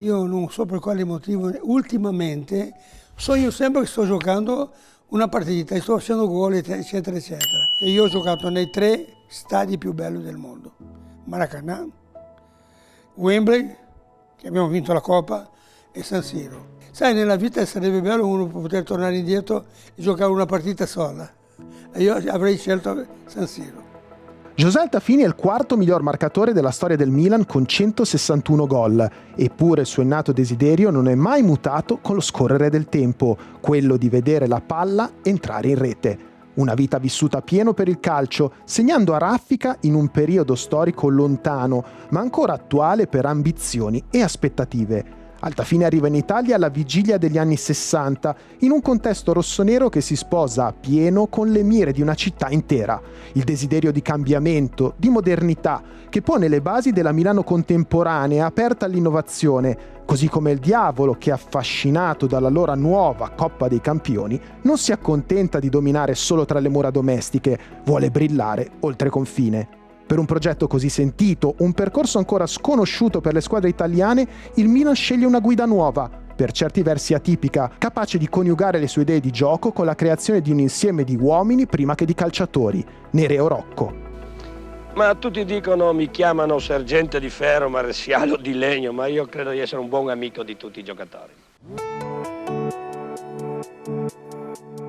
Io non so per quale motivo, ultimamente sogno sempre che sto giocando una partita e sto facendo gol, eccetera, eccetera. E io ho giocato nei 3 stadi più belli del mondo. Maracanã, Wembley, che abbiamo vinto la Coppa, e San Siro. Sai, nella vita sarebbe bello uno poter tornare indietro e giocare una partita sola. E io avrei scelto San Siro. José Altafini è il 4º miglior marcatore della storia del Milan con 161 gol, eppure il suo innato desiderio non è mai mutato con lo scorrere del tempo, quello di vedere la palla entrare in rete. Una vita vissuta a pieno per il calcio, segnando a raffica in un periodo storico lontano, ma ancora attuale per ambizioni e aspettative. Altafini arriva in Italia alla vigilia degli anni 60, in un contesto rossonero che si sposa a pieno con le mire di una città intera. Il desiderio di cambiamento, di modernità, che pone le basi della Milano contemporanea, aperta all'innovazione, così come il diavolo che, affascinato dall'allora nuova Coppa dei Campioni, non si accontenta di dominare solo tra le mura domestiche, vuole brillare oltre confine. Per un progetto così sentito, un percorso ancora sconosciuto per le squadre italiane, il Milan sceglie una guida nuova, per certi versi atipica, capace di coniugare le sue idee di gioco con la creazione di un insieme di uomini prima che di calciatori, Nereo Rocco. Ma tutti dicono, mi chiamano sergente di ferro, maresciallo di legno, ma io credo di essere un buon amico di tutti i giocatori.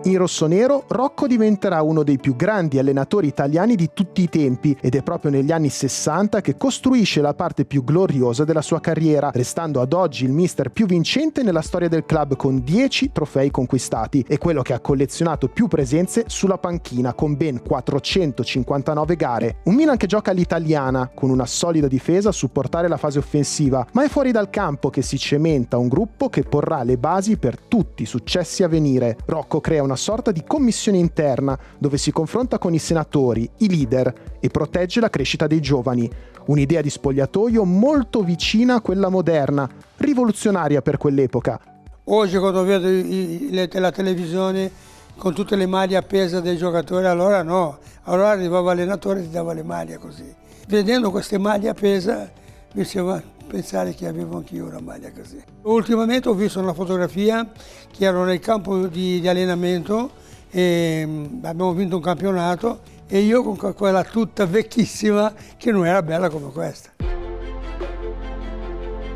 In rossonero, Rocco diventerà uno dei più grandi allenatori italiani di tutti i tempi ed è proprio negli anni 60 che costruisce la parte più gloriosa della sua carriera, restando ad oggi il mister più vincente nella storia del club con 10 trofei conquistati e quello che ha collezionato più presenze sulla panchina con ben 459 gare. Un Milan che gioca all'italiana, con una solida difesa a supportare la fase offensiva, ma è fuori dal campo che si cementa un gruppo che porrà le basi per tutti i successi a venire. Rocco crea una sorta di commissione interna dove si confronta con i senatori, i leader e protegge la crescita dei giovani. Un'idea di spogliatoio molto vicina a quella moderna, rivoluzionaria per quell'epoca. Oggi quando vedo la televisione con tutte le maglie appese dei giocatori, allora no, allora arrivava l'allenatore e ti dava le maglie così. Vedendo queste maglie appese mi faceva pensare che avevo anch'io una maglia così. Ultimamente ho visto una fotografia che ero nel campo di allenamento e abbiamo vinto un campionato e io con quella tutta vecchissima che non era bella come questa.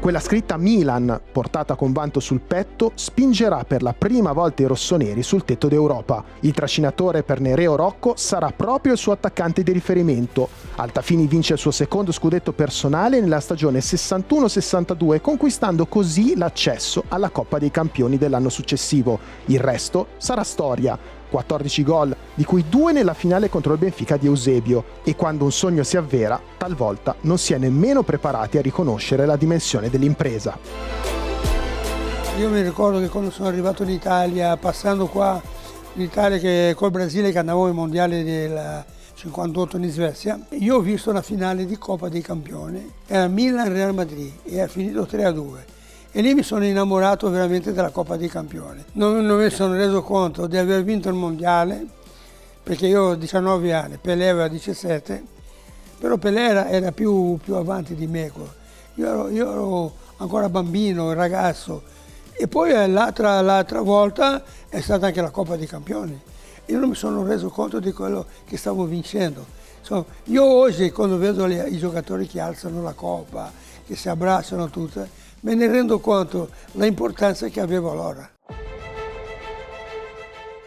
Quella scritta Milan, portata con vanto sul petto, spingerà per la prima volta i rossoneri sul tetto d'Europa. Il trascinatore per Nereo Rocco sarà proprio il suo attaccante di riferimento. Altafini vince il suo secondo scudetto personale nella stagione 61-62, conquistando così l'accesso alla Coppa dei Campioni dell'anno successivo. Il resto sarà storia. 14 gol, di cui 2 nella finale contro il Benfica di Eusebio, e quando un sogno si avvera, talvolta non si è nemmeno preparati a riconoscere la dimensione dell'impresa. Io mi ricordo che quando sono arrivato in Italia, passando qua in Italia che col Brasile che andavo ai mondiali del 58 in Svezia, io ho visto la finale di Coppa dei Campioni, era Milan-Real Madrid e è finito 3-2. E lì mi sono innamorato veramente della Coppa dei Campioni. Non mi sono reso conto di aver vinto il mondiale, perché io ho 19 anni, Pelé aveva 17, però Pelé era più avanti di me. Io ero ancora bambino, ragazzo. E poi l'altra volta è stata anche la Coppa dei Campioni. Io non mi sono reso conto di quello che stavo vincendo. Insomma, io oggi quando vedo i giocatori che alzano la Coppa, che si abbracciano tutte, me ne rendo conto l'importanza che avevo allora.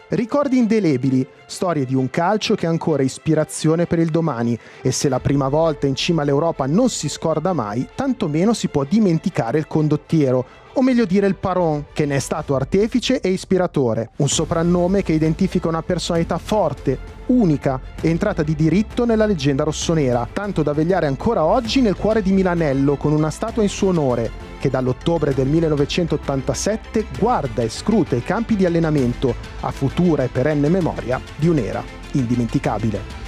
Ricordi indelebili, storie di un calcio che è ancora ispirazione per il domani, e se la prima volta in cima all'Europa non si scorda mai, tantomeno si può dimenticare il condottiero, o meglio dire il Paron, che ne è stato artefice e ispiratore, un soprannome che identifica una personalità forte, unica e entrata di diritto nella leggenda rossonera, tanto da vegliare ancora oggi nel cuore di Milanello con una statua in suo onore, che dall'ottobre del 1987 guarda e scruta i campi di allenamento a futura e perenne memoria di un'era indimenticabile.